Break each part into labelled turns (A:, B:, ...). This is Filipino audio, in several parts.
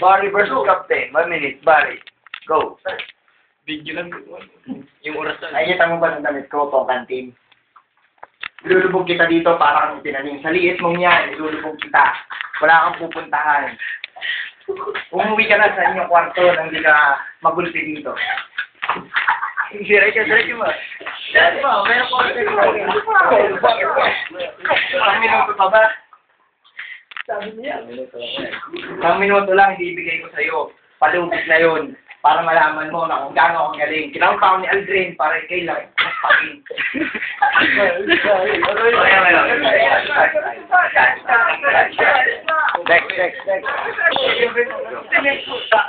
A: Barry versus Captain. 1 minute. Barry. Go.
B: Video lang. Yung oras na.
A: Nakikita mo ba ng damit ko, Pongkan Team? Ilulubog kita dito para kang tinanim. Sa liit mong yan, ilulubog kita. Wala kang pupuntahan. Umuwi ka na sa inyong kwarto nang hindi ka magulpi dito. Diretso mo. Diretso mo, meron ko Isang minuto pa ba?
B: Sabi niya.
A: Isang minuto lang, ibibigay ko sa'yo. Palubog na yun. Para malaman mo na kung gaano ako galing. Kinawang pa ako ni Aldrin para kay lang. Mas pakin. Next.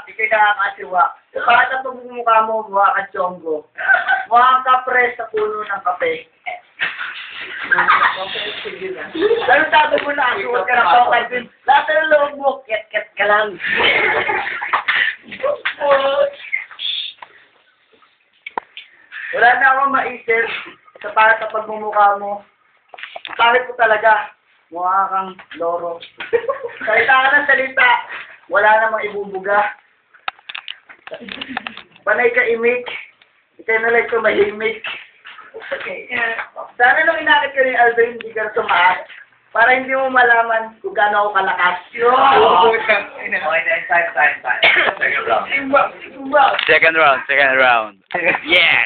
A: Ikay nakakasiwa. Bakit ang pagmumukha mo, mukha ka tsonggo? Mukha ka pres sa puno ng kape. Lalo sabi mo na, suot ka ng Pongkan. Lahat ng loob mo, ket-ket ka lang. Wala na akong maisip sa para sa pagmumukha mo. Bakit ko talaga? Mukha kang loro. Salita ka ng salita. Wala namang ibubuga. Panay ka imik. Ikay na lang ito mahimik. Sana nung inakit ka ni Aldrin, hindi ka tumaas. Para hindi mo malaman kung gaano ako kalakas. Okay, then, time.
C: Second round. Yeah.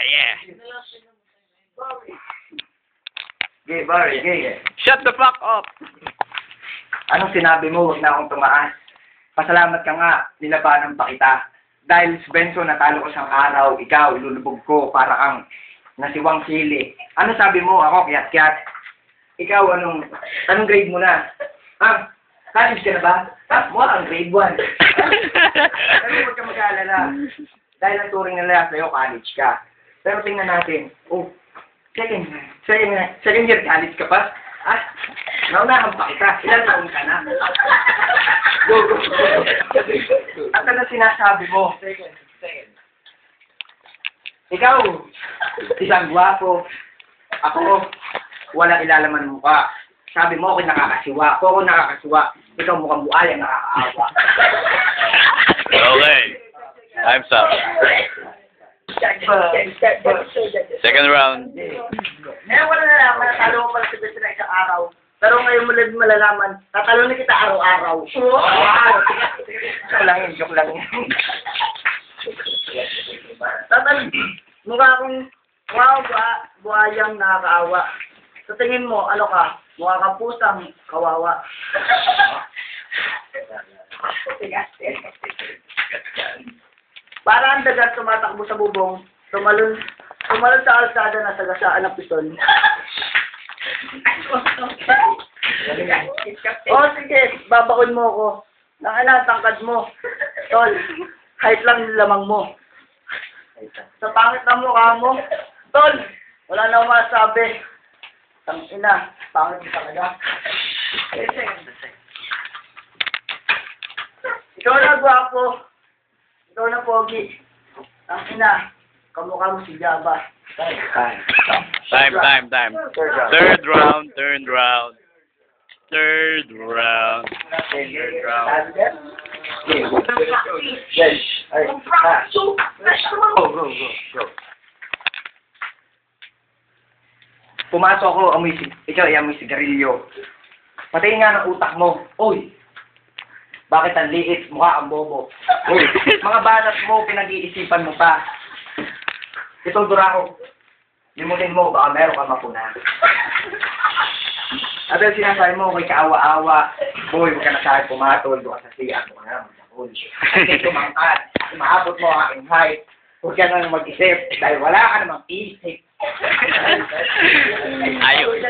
A: Okay, Barry, okay.
C: Shut the fuck up.
A: Anong sinabi mo? Huwag na akong tumaas. Pasalamat ka nga, nilabanan pa kita. Dahil si Benson natalo ko siyang araw, ikaw, ilulubog ko para ang nasiwang sili. Ano sabi mo? Ako, kiyat-kiyat. Ikaw, anong grade mo na? College ka na ba? Mukha kang grade 1. Pero huwag ka mag-aalala. Dahil ang turing nila sa'yo, college ka. Pero tingnan natin. Second year college ka pa? Naunahan pa kita. Ilang taon ka na? Go. At ano sinasabi mo? Second. Ikaw, isang gwapo. Ako, walang ilalaman mukha. Sabi mo ako'y nakakasiwa. Ako nakakasiwa. Ikaw mukhang buhay ang nakakaawa.
C: Okay. Time's up. Second round.
A: Ngayon ko na nalaman, natalo ko pala si Best na isang araw. Pero ngayon mo lang malalaman, tatalo na kita araw-araw. Joke lang yun. Mukha akong buhayang nakakaawa. Sa tingin mo, ano ka? Mukha ka pusang kawawa. Para ang dagat tumatakbo sa bubong, tumalon sa alsada na sagasaan ng pistol. Sige, babaon mo ako. Tangkad mo. Tol, height lang yung lamang mo. Sa pangit ng mukha mo, Tol, wala na akong masabi. Tangina, pangit mo talaga. Ikaw na gwapo. Ikaw na pogi. Tangina, kamukha mo si Jabba.
C: Time. Third round.
A: Pumasok ako, ikaw ay amoy sigarilyo. Patayin nga ng utak mo. Uy! Bakit ang liit? Mukha ang bobo. Uy! Mga banat mo, pinag-iisipan mo pa. Itong durako. Limutin mo, baka meron ka mapuna. At ang sinasabi mo, may kaawa-awa. Boy, huwag ka na sa'yo pumatol. Doon ka sa siya. Huwag ka na magsakol. Kasi tumangkad. Maabot mo ang aking height. Huwag ka nang mag-isip. Dahil wala ka namang isip.
C: Ayun.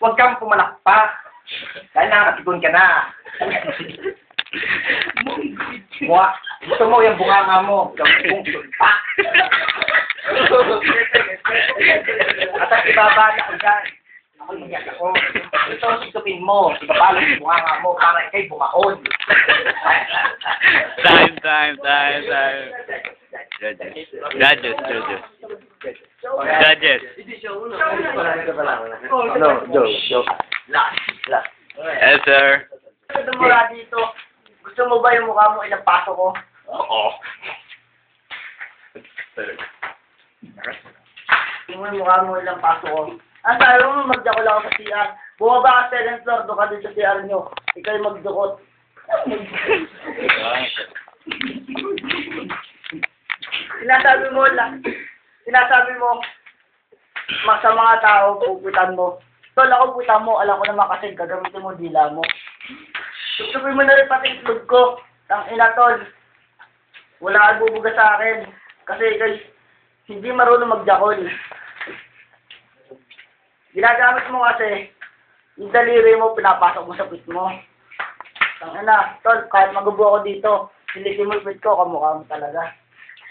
A: Huwag kang pumalakpak. Dahil nakatipon ka na. Gusto mo yung bunganga mo. Yung sulpak. At ang ibabala ko dyan. Ako nagyag ako. Ito ang situpin mo. Ibabala yung bunganga mo para ikay bumaon.
C: Time. Judges.
A: No, joke.
C: Yes, sir.
D: Gusto mo mula dito? Gusto mo ba yung mukha mo inapasok ko?
C: Oo.
D: Tingnan mo yung mukha mo ilang pasok ko. Ang sabi mo, magdakol ako sa CR. Bumaba ka 7th floor, doon ka din sa CR nyo. Ikaw yung magdukot. Sinasabi mo, sa mga tao, puputan mo. Tol, ako putan mo, alam ko naman kasi gagamitin mo dila mo. Tutupin mo na rin pati itlog ko. Tang ina, tol. Wala kang bubuga sa akin. Kasi guys, hindi marunong magjakol. Ginagamit mo kasi, yung daliri mo, pinapasok mo sa pit mo. Tang ina, tol, kahit magubo ako dito, silitin mo yung pit ko, kamukha mo talaga.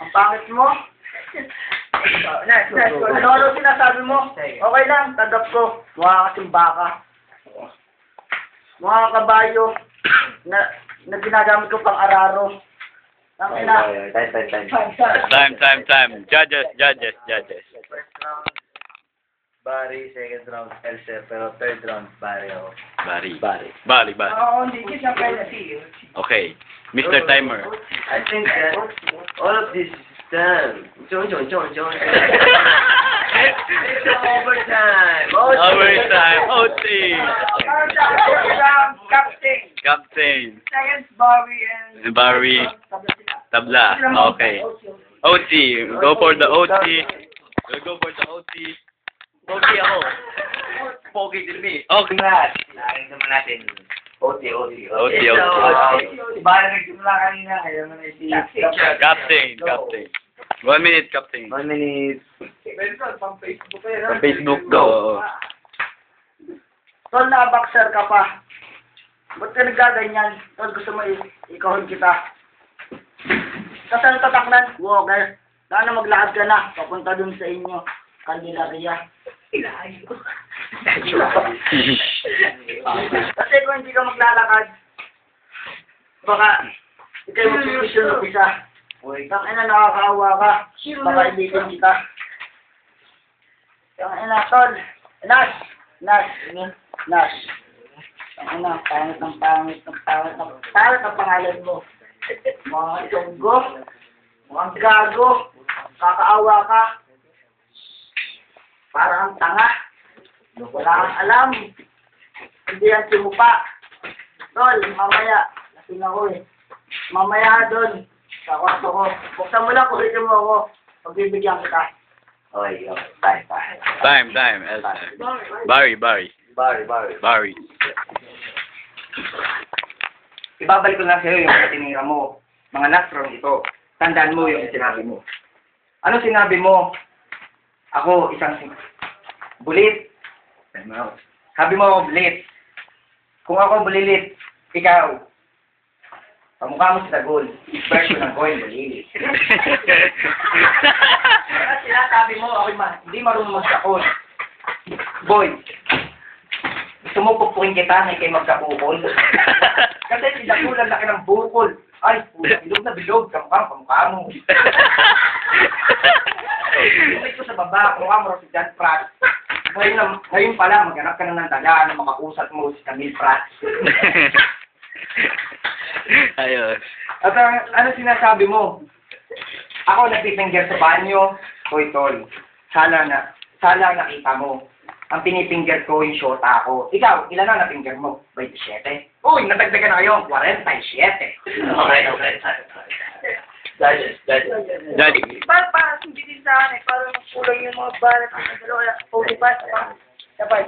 D: Ang pangit mo. Ano sinasabi mo? Okay lang, tanggap ko. Mukha kasing baka. Mukha kabayo na ginagamit ko pang araro. Ang ina.
C: Time. Judges.
B: Barry, second round, Elser, pero third round, Barry ako.
C: Bari.
D: Oo, hindi ko siya penalty.
C: Okay. Mr. Timer.
B: I think that all of this is done. John. It's overtime.
C: Overtime. OT. Captain.
D: Second, Bobby and...
C: Barry. Tabla. Okay. OT. Go for the OT. We'll go for the OT.
B: Okay ako. Pogi din me.
C: Okay.
B: Nakain naman natin. OT.
D: Baka nagsimula kanina, kaya naman si...
C: Captain. 1 minute, Captain.
B: 1 minute.
D: Pang Facebook ko
B: Sa Facebook, go.
D: Tol, naka-boxer ka pa. Ba't ka nagkaganyan? Tol, gusto mo ikahon kita. Kasi ang tataknan, walker. Sana maglakad ka na, papunta dun sa inyo. Candelaria. Kasi kung hindi ka maglalakad, baka ikaw yung magsupisyon ng isa. Tang ina, nakakaawa ka. Baka ibitin kita. Tang ina, tol. Nash. Tang ina, pangit ang pangalan mo. Mga tunggo. Mga gago. Kakaawa ka. Parang tanga. Wala kang alam. Hindi yan simupa. Tol, mamaya. Lasing ako eh. Mamaya doon. Sa kwarto ko. Buksan mo lang, kulitin mo ako. Pagbibigyan kita.
B: Okay.
C: Time. Elsa. Barry.
A: Ibabalik ko lang sa'yo yung tinira mo. Mga last round ito. Tandaan mo yung sinabi mo. Ano sinabi mo? Ako, isang bulit. Sabi mo, bulit. Kung ako bulilit, ikaw, pamukha mo sa dagol. Version ng Goy, bulilit. Kaya sinasabi mo, ako hindi marunong magsakol. Boy, gusto mo pupukin kita na ikay magkabukol? Kasi si Dagol ang laki ng bukol. Ay, bilog na bilog. Kamukha mo. Tumit ko sa baba, kamukha mo si John Pratt. Ngayon pala, maghanap ka na ng daga na makausat mo si Camille Pratt.
C: Ayos.
A: At ano sinasabi mo? Ako nagpipingger sa banyo. Hoy, tol. Sala nakita mo. Ang pinipingger ko yung shota ko. Ikaw, ilan na napingger mo? 27. Uy, natagdagan na kayo. 47.
B: Okay. Judges.
D: Parang hindi din sa akin eh. Parang kulang yung mga balat ng dalawa. 45. Sabay.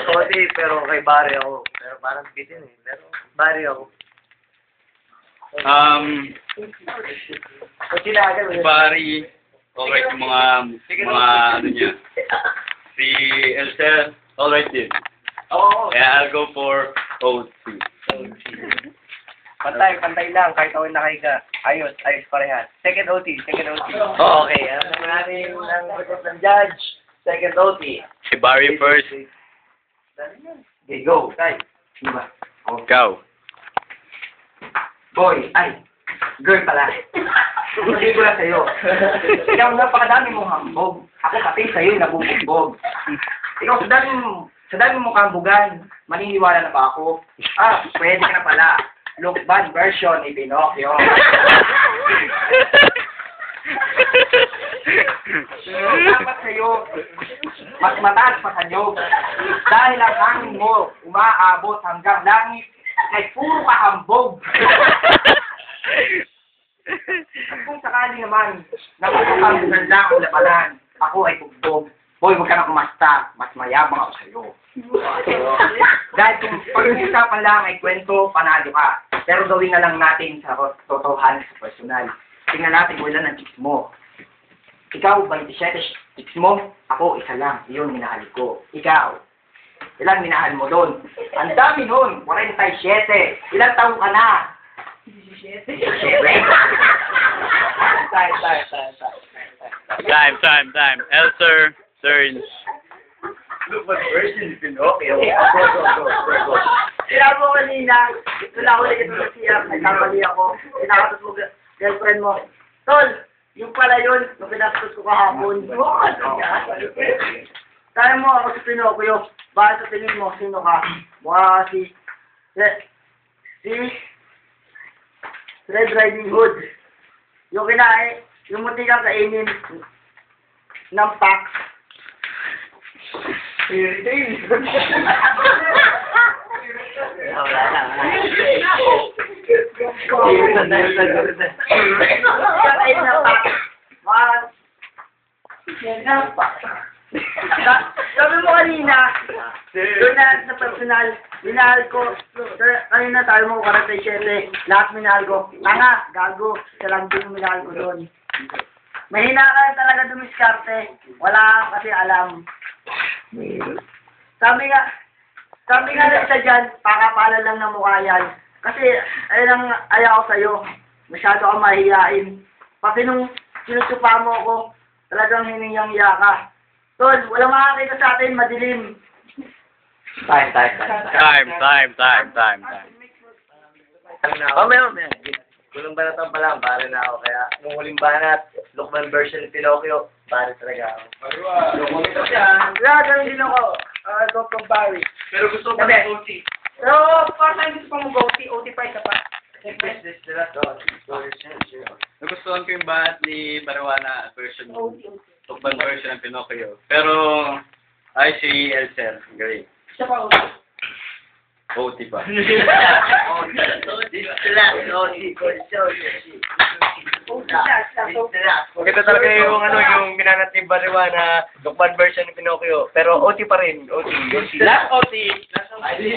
B: Okay, pero kay Barry ako. Pero parang bitin eh. Pero Barry ako.
C: Barry. Alright, yung mga ano niya. Si Elsa, alright din.
B: Oo.
C: Yeah, I'll go for OT.
B: Pantay lang. Kahit ako nakahiga. Ayos parehas. Second OT. Okay. Alam natin ng record ng judge. Second OT.
C: Si Barry first.
B: Okay, go. Tay.
A: Diba?
C: Go.
A: Boy, ay. Girl pala. Hindi ko lang sa'yo. Ikaw napakadami mong hambog. Ako pati sa'yo nabubugbog. Ikaw sa dami mong kambugan, maniniwala na ba ako? Pwede ka na pala. Lukban version ni Pinocchio. Dapat sa'yo, mas mataas pa sa'yo. Dahil ang hangin mo, umaabot hanggang langit, ay puro kahambog. At kung sakali naman, napapakambungan lang ang labanan, ako ay bugbog. Boy, huwag ka na kumasta, mas mayabang ako sa'yo. Dahil kung pag-uusapan lang ay kwento, panalo ka. Pero gawin na lang natin sa totohanan sa personal. Tingnan natin kung ilan ang chicks mo. Ikaw, 27 chicks mo. Ako, isa lang. Iyon, minahal ko. Ikaw, ilan minahal mo doon? Ang dami nun, 47. Ilang taong ka na? 17.
C: Time. Elser, turns.
B: Lukman version ni Pinocchio.
D: Sinabi mo kanina, wala ko ulit ito sa siya, nagkamali ako. Sinakatot mo girlfriend mo. Tol, yung pala yun, nung pinastos ko kahapon. Tayo mo ako si Pinocchio. Bakit sa tingin mo, sino ka? Mukha si Red Riding Hood. Yung kinain, yung munti kang kainin ng pack. Sabi mo kanina, doon na sa personal, minahal ko, kanina tayo mo 47, lahat minahal ko. Tanga, gago, isa lang din yung minahal ko doon. Mahina ka na talaga dumiskarte, wala kang kasi alam. Sabi nga lang sa dyan, pakapalan lang ng mukha yan. Kasi, ayun ang ayaw ko sa'yo. Masyado kang mahihiyain. Pati nung sinusupa mo ako, talagang hiniyang-hiya ka. Tol, walang makakita sa atin, madilim.
C: Time.
B: Mamaya. Kulong banatan pa lang, pare na ako. Kaya, nung huling banat, Lukman version ni Pinocchio, pare talaga ako.
D: Wala, ganun din ako. Dr. Barry.
B: Pero gusto ko ng OT.
D: Pero, parang gusto ko mag-OT, OT pa isa pa.
C: Nagustuhan ko yung bahat ni Barawana version, Lukban version ng Pinocchio. Pero, ay si Elser, great.
D: Isa pa OT.
C: OT pa.
B: Maganda talaga yung yung binanat ni Bariwa na Lukman version ni Pinocchio. Pero OT pa rin. OT.
C: Last OT.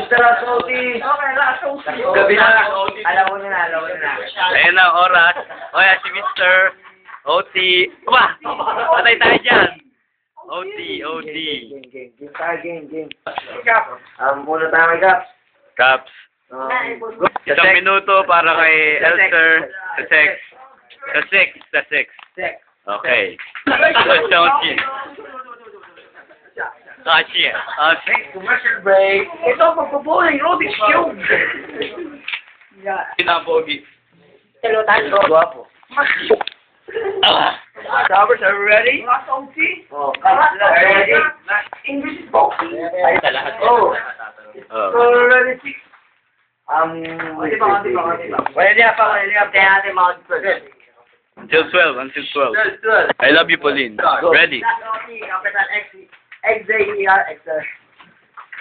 B: Last OT.
D: Okay, last OT.
B: Gabi na. Alam mo na.
C: Ayun na ang oras. O yan, si Mr. OT. Aba! Patay tayo dyan. OT.
B: Game. Muna tayo kay Gaps.
C: Caps. Isang minuto para kay Elser. Sa 6. Okay. Question.
B: Commercial break.
D: Ito, pagpupuling, Rubik's Cube.
C: Pinapogi.
D: Hello, tayo.
B: Guwapo. Sabers, are you ready?
D: Last OT.
B: Oh,
D: Ready? English is boxing.
B: Ay, lahat. Oh.
D: Ready, six.
B: Konti pa. Pwede pa. Kaya natin mga first.
C: Until 12. I love you, Pauline. Ready?
D: Last OT, capital X, XJER, XR.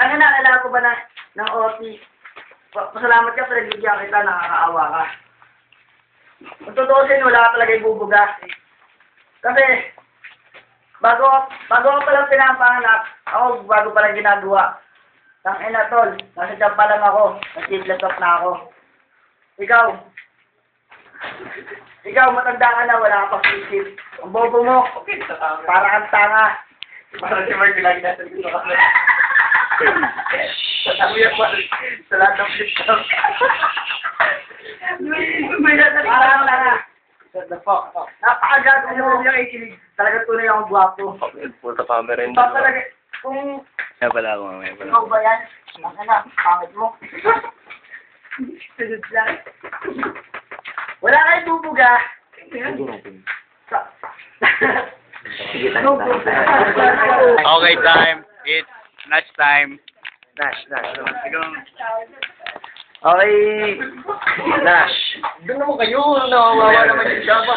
D: Ano naalala ko ba ng OT? Pasalamat ka, pero bigyan kita, nakakaawa ka. Kung tutusin, wala ka talaga ibubuga. Kasi, bago ko palang pinapanganak, ako bago palang ginagawa. Tangina tol, nasa dyan pa lang ako, nag-flip-top na ako. Ikaw, matanda ka na, wala ka pang isip. Ang bobo mo, para kang tanga.
B: Parang si Mark lagi nasa dito ka na. Tatawin pa sa lahat ng flip-top.
D: Para kang tanga. Napakagago mo yung ikilig. Talaga tunay akong gwapo.
C: Punta pa kami rin.
D: Talaga, kung
C: Kaya pala ako.
D: ikaw ba yan? Ang pangit mo. Sunod lang. Wala kayo tubuga.
C: Okay, time. It's lunch time.
B: Nash. Okay. Nash.
A: Doon naman kayo, nawawa naman yung shaba.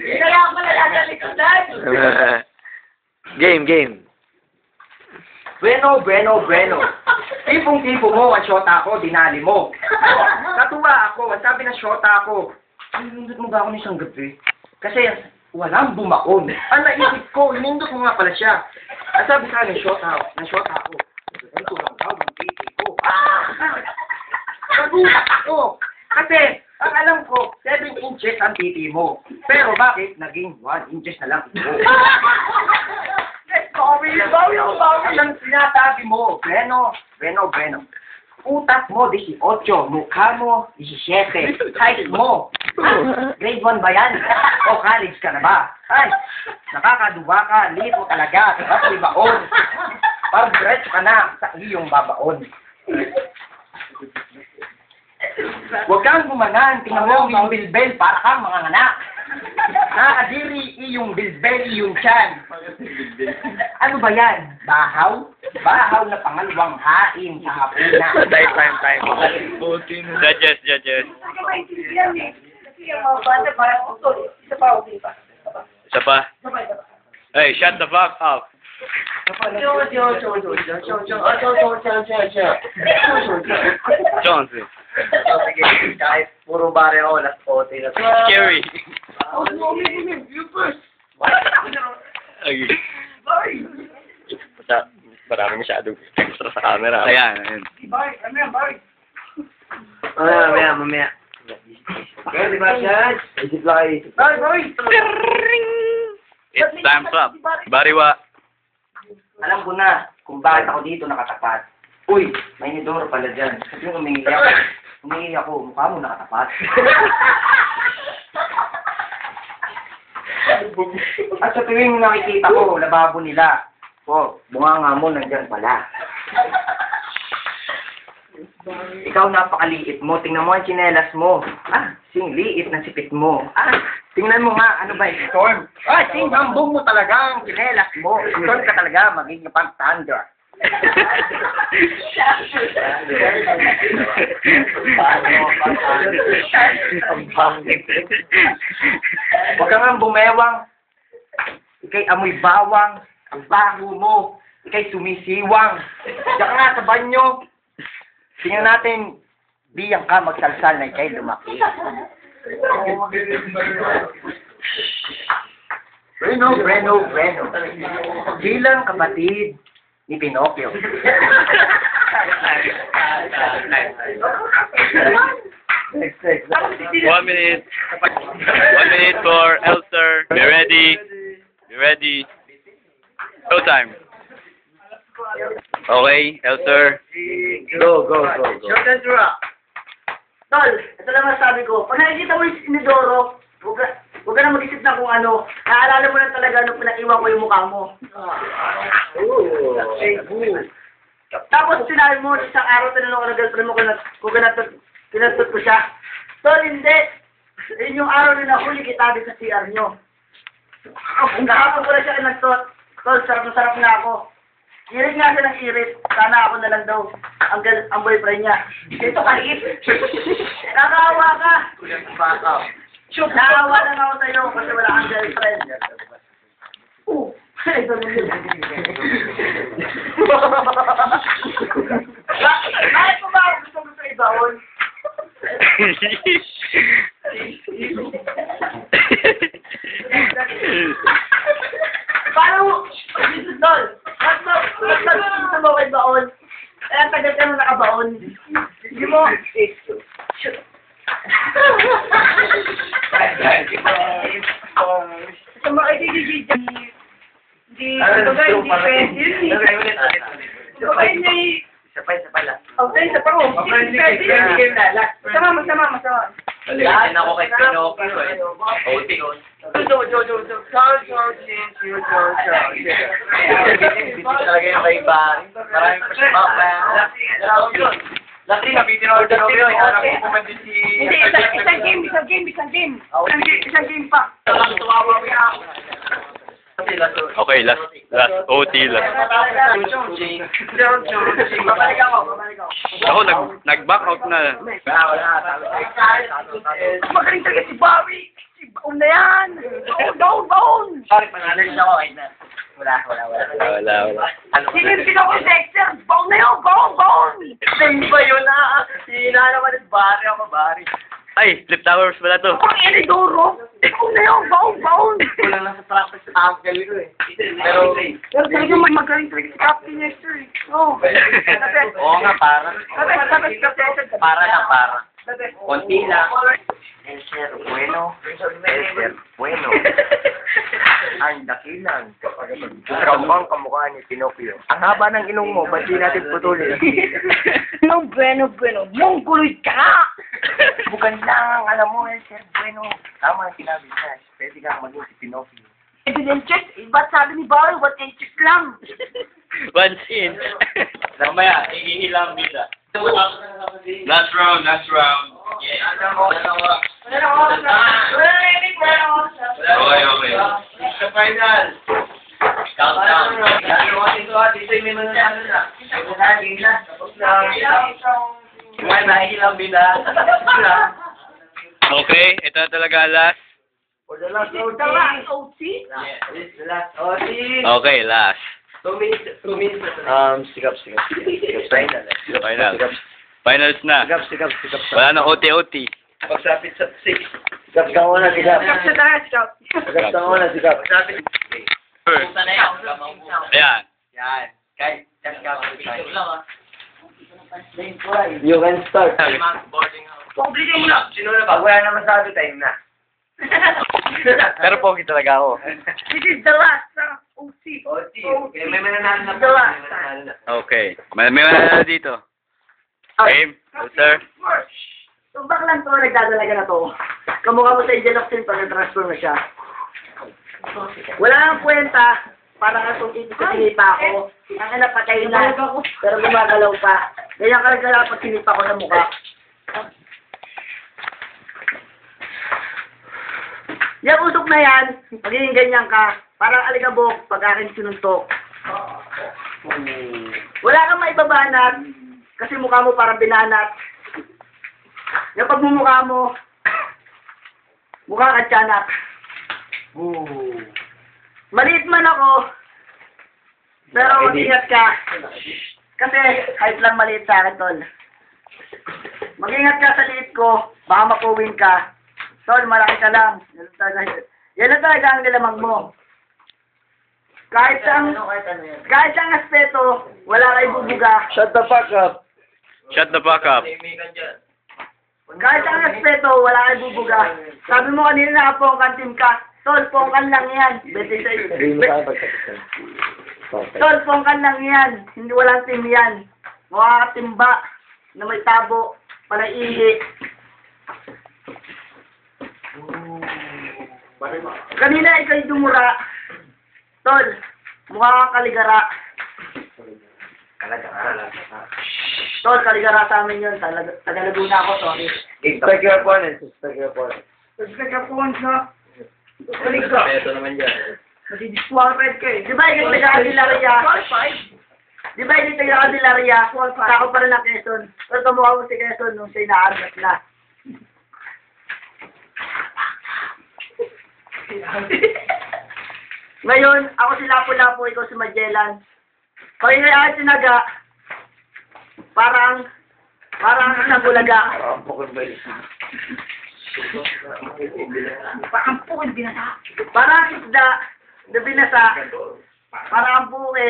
D: Kaya pala nasa likodan.
B: Game.
A: Bueno. Tipong-tipo mo, ang shota ko, dinali mo. Natuwa ako, ang sabi ng shota ko, hinindot mo ba ako isang gabi? Kasi walang bumakon. Ang naisip ko, hinindot mo nga pala siya. Ang sabi sa akin ng shota ko, ganito lang daw, ang titi ko. Nagulat ako. Kasi, ang alam ko, 7 inches ang titi mo. Pero bakit naging 1 inches na lang ito? Bawi. Ang sinasabi mo, Bueno. Utak mo, 18. Mukha mo, 17. Height mo. Grade 1 ba yan? O college ka na ba? Ay, nakakaduwa ka. Liit mo talaga. Tapos may baon. Parang diretso ka na sa iyong babaon. Huwag kang gumanan. Tingnan mo yung bilbel para kang mga anak. Nakakadiri iyong bilbel, iyong tiyan. Ano ba yan? Bahaw? Bahaw na pangalawang hain sa hapunan.
B: Time.
C: Judges. Isa pa. Hey, shut the fuck up. Johnson.
B: Kahit puro bare ako, last 40 na.
C: Scary.
B: Marami masyadong extra sa camera.
C: Ayan.
B: Mamaya.
A: Okay, di ba, Chad?
B: Isip lang kayo.
C: It's time's up. Bariwa.
A: Alam ko na kung bakit ako dito nakatapat. Uy, may nidoro pala dyan. Kasi humingi ako, mukha mo nakatapat. At sa tuwing nakikita ko, lababo nila. Bunganga mo, nandyan pala. Ikaw napakaliit mo. Tingnan mo ang tsinelas mo. Singliit ng sipit mo. Tingnan mo nga, ano ba yung storm? Singhambong mo talaga ang tsinelas mo. Storm ka talaga, magiging pang thunder. Huwag ka nga bumewang. Ika'y amoy bawang. Ang baho mo. Ika'y sumisiwang. Diyan ka nga sa banyo. Tingnan natin, biyang ka magsalsal na ika'y lumaki. Bueno. Bilang kapatid ni Pinocchio. Next.
C: 1 minute. 1 minute for Elster. Be ready. Go time. Okay, Elster.
B: Go.
D: Tol, ito lang masasabi ko. Pag nakikita mo yung inidoro, huwag ka na mag-isip na kung ano. Naalala mo na talaga nung pinaiwan ko yung mukha mo. Tapos sinabi mo, isang araw tinanong ko na girlfriend mo kung kinatot ko siya. Tol, hindi. Yun yung araw na nahuli kita din sa CR nyo. Nakapag ko na siya kinatot. Tol, sarap na ako. Irit nga siya ng irit. Sana ako na lang daw ang boyfriend niya. Ito kalit. Nakaawa ka. Nakaawa lang ako sa'yo kasi wala kang girlfriend. Ito mo yun. Bakit mo ba ako gusto ibaon? Paano? Tol, gusto mo kay baon? Kaya tagal ka mo nakabaon. Hindi mo. Sa mga idididid hindi pwede yun eh.
B: Isa pa lang.
D: Okay, isa pa ko. Masama.
B: Alisin ako kay Pinocchio eh. OT yun. Talaga yung kay Barry. Maraming pa siya pa. Laki, nabitin ako dito.
D: Hindi, isang game pa.
C: Okay, last OT, last.
D: Babalik ako.
C: Ako, nag-back out na.
D: Magaling talaga si Bobby. Si Baon na yan. Baon.
B: Sorry, panalo rin ako. Wala.
C: Wala.
D: Sinipin ako si Dexter. Baon na yun. Baon.
B: Hindi ba yun na? Hihina naman at Bari.
C: Ay, flip towers pala to.
D: Ang Elidoro. Baon na yun. Baon.
B: Kulang lang sa practice sa uncle ko eh. Pero,
D: Pero talaga magaling talaga si Captain Dexter. Oo.
B: oo nga, para. Para.
D: Sabi.
B: Konti lang. El Ser Bueno. Ang dakilang. Kamukhang kamukha ni Pinocchio. Ang haba ng inong mo, ba't di natin putulin?
D: No bueno. Mongoloid ka!
B: Bukan lang, alam mo, El Ser Bueno. Tama ang sinabi niya. Pwede kang maging si Pinocchio.
D: Evidence, ba't sabi ni Bawal, what inches lang?
C: 1 inch. Mamaya, iilang bila. Last round. Okay. Sa final. Countdown. Okay, ito na talaga last.
B: For the last OT.
D: OT?
B: This is the last OT.
C: Okay, last.
B: 2 minutes. Sikap.
C: Final. Finals na.
B: Sikap.
C: Wala na OT.
B: Pagsapit sa 6. Sikap ka muna, sikap.
D: Scout.
B: Sikap ka muna, sikap. Pagsapit.
C: First. Ayan.
B: Kahit ka You can start.
D: Obligay mo na.
B: Sino na ba? Wala naman sabi, time na. Pero pogi talaga ako.
D: This is the last OT.
B: May mananalo na
D: The last.
C: Okay. May wala na dito. Game. Sir.
D: So, baklang to, nagdadalaga na to. Kamukha mo sa Angel of Sin pag nag-transfer na siya. Wala nang kwenta. Parang itong sinita ako. Ang anak patay na. Pero gumagalaw pa. Ganyan ka nagdala pag sinita ko sa mukha. Yung usok na yan, magiging ganyan ka. Parang aligabok pag aking sinuntok. Wala kang maibabanat. Kasi mukha mo parang binanat. Yung pagmumukha mo, mukha ka tiyanak. Maliit man ako, pero mag-ingat ka. Kasi kahit lang maliit sa akin, tol. Mag-ingat ka sa liit ko, baka mapuwing ka. Tol, malaki ka lang. Yan na talaga ang nilamang mo. Kahit ang aspeto, wala kayo bubuga.
B: Shut the fuck up.
C: Shut the fuck up.
D: Kahit ang aspeto, wala kayo bubuga. Sabi mo kanina nakapongkan team ka. Tol, pongkan lang yan. Tol, pongkan lang yan. Hindi walang team yan. Mukha ka timba na may tabo, panaihi. Kanina ikaw'y dumura. Tol, mukha kang kaligara. Tol, kaligara sa amin yun. Tagalaguna ako, sorry.
B: Expect your opponent.
D: Respect ka po, no? Kalig ka.
B: Ito naman yan.
D: Madi-disqualified ka eh. Di ba yung taga-Candelaria? Di ba yung taga-Candelaria? Tako pa rin ng Quezon. Pero kamukha mo si Quezon nung siya'y naargat na. Ngayon, ako si Lapu-Lapu, ikaw si Magellan. Pag inayaan sinaga, parang isang bulaga. Parang pukul binasa. Parang isda na binasa. Parang buke.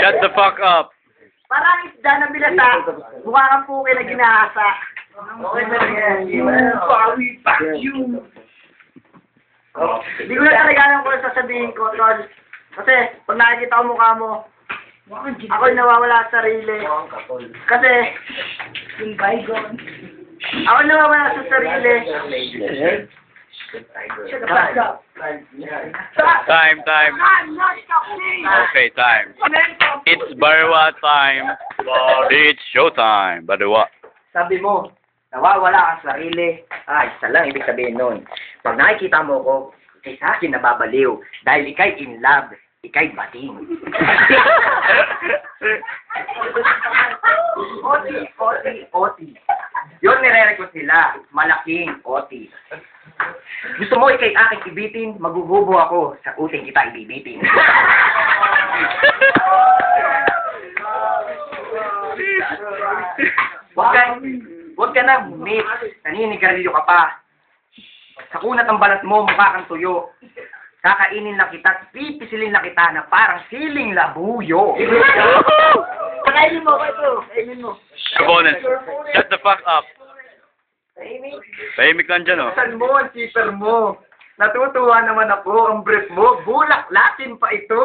C: Shut the fuck up.
D: Parang isda na binasa. Mukha kang puke na ginahasa. Okay na rin. Bawi back you. Hindi ko na talaga alam kung ano sasabihin ko, Tol. Kasi pag nakikita ko mukha mo, ako'y nawawala sa sarili. Kasi, yung bygone. Ako'y nawawala sa sarili.
C: Time. Okay, time. It's Barwa time. It's showtime. Barwa.
A: Sabi mo, nawawala ang sarili. Isa lang ibig sabihin nun. Pag nakikita mo ko, ikay sa akin nababaliw. Dahil ikay in love, ikay bating. Oti. Yun nire-request nila. Malaking Oti. Gusto mo ikay aking ibitin, magugubo ako. Sa uting kita ibibitin. Huwag ka na bumit. Naninigarilyo ka pa. Sa kunat ng balat mo, mukha kang tuyo. Kakainin lang kita, pipisilin lang kita na parang siling labuyo.
D: Pakainin mo, kainin mo.
C: Components, shut the fuck up. Tahimik lang dyan, oh.
A: Saan mo ang zipper mo? Natutuwa naman ako, ang brief mo, bulak latin pa ito.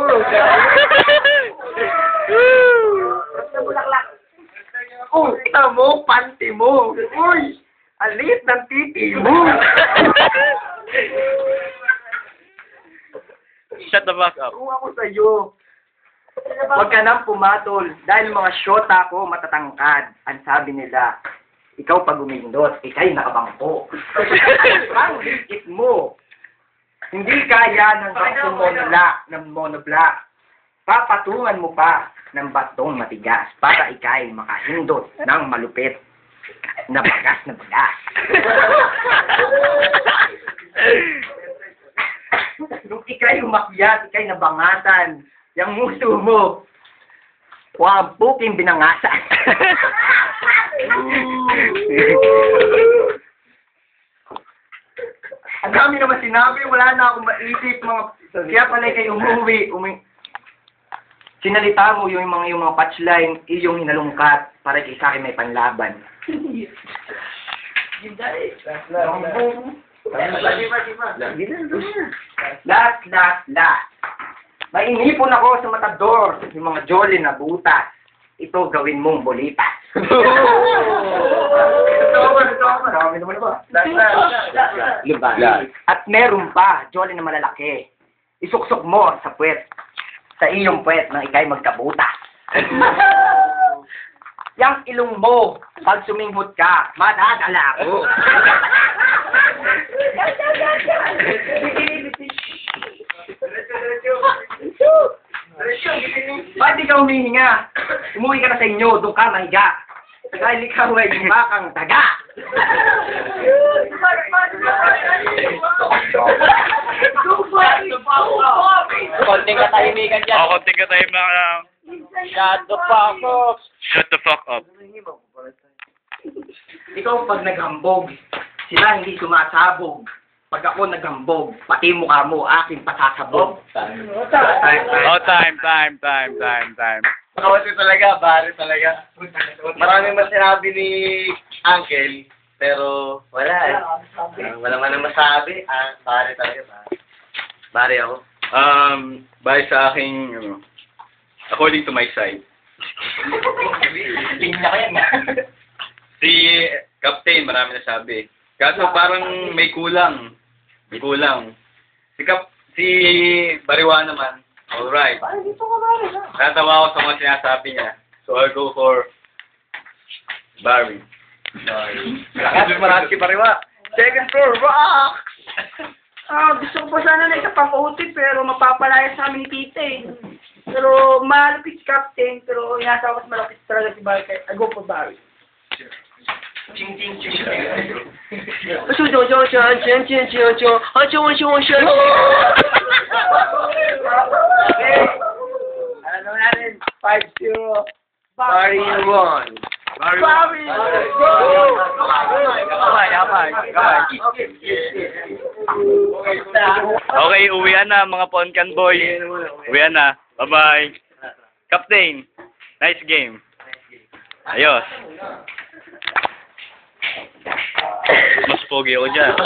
D: Bulaklak.
A: Kita mo, panty mo. Uy, alit ng titi mo.
C: Shut the fuck up.
A: Kung ako sa'yo, huwag ka nang pumatol dahil mga syota ko matatangkad. Ang sabi nila, ikaw pag umindot, ikay nakabangko. Ang likit mo. Hindi kaya ng monoblock. Papatungan mo pa ng batong matigas para ikay makahindot ng malupit na bagas. Nung ikay umakyat, ikay nabangatan. Yang muso mo, puking binangasan. Ang dami naman sinabi, wala na akong maisip. Kaya pala kayo umuwi. Sinalita mo yung mga punchline, iyong hinalungkat para kay sa akin may panlaban. Last. Mainipon ako sa matador, yung mga jolly na butas. Ito gawin mong bolita. At meron pa, jolly na malalaki. Isuksok mo sa puwet. Sa iyong puwet nang ikay magkabuta. Yang ilong mo, pag suminghot ka, madadala ako. Ba't di ka humihinga? Umuwi ka na sa inyo, doon ka mahiga. Dahil ikaw ay bakang daga.
B: Konting katahimikan dyan.
C: Konting katahimikan.
B: Shut the fuck up.
C: Shut the fuck up.
A: Ikaw pag naghambog, sila hindi sumasabog. Pag ako naghambog, pati mukha mo aking pasasabog.
C: Oh, time.
B: Kasi talaga, bari talaga. Maraming mas sinabi ni Uncle, pero wala eh. Wala man ang masabi. Bari talaga, bari. Bari ako.
C: Base sa aking, according to my side,
A: Tingnan ko yan.
C: si Captain, marami na sabi. Kaso parang may kulang. Si Bariwa naman, alright. Natawa ako sa mga sinasabi niya. So I'll go for Barry.
B: Marami si Bariwa.
A: Second floor, rock! Gusto ko pa sana na isa pang OT pero mapapalaya sa amin ni Tita eh. Pero malapit si Captain pero inasa mas malapit talaga si Barry. I go for Barry. Ching.
B: Ano natin? 5-0. Barry won.
A: Barry!
C: Okay, uwian na mga Poncan boys. Uwian na. Bye-bye. Captain, nice game. Ayos. Mas pogi ako dyan.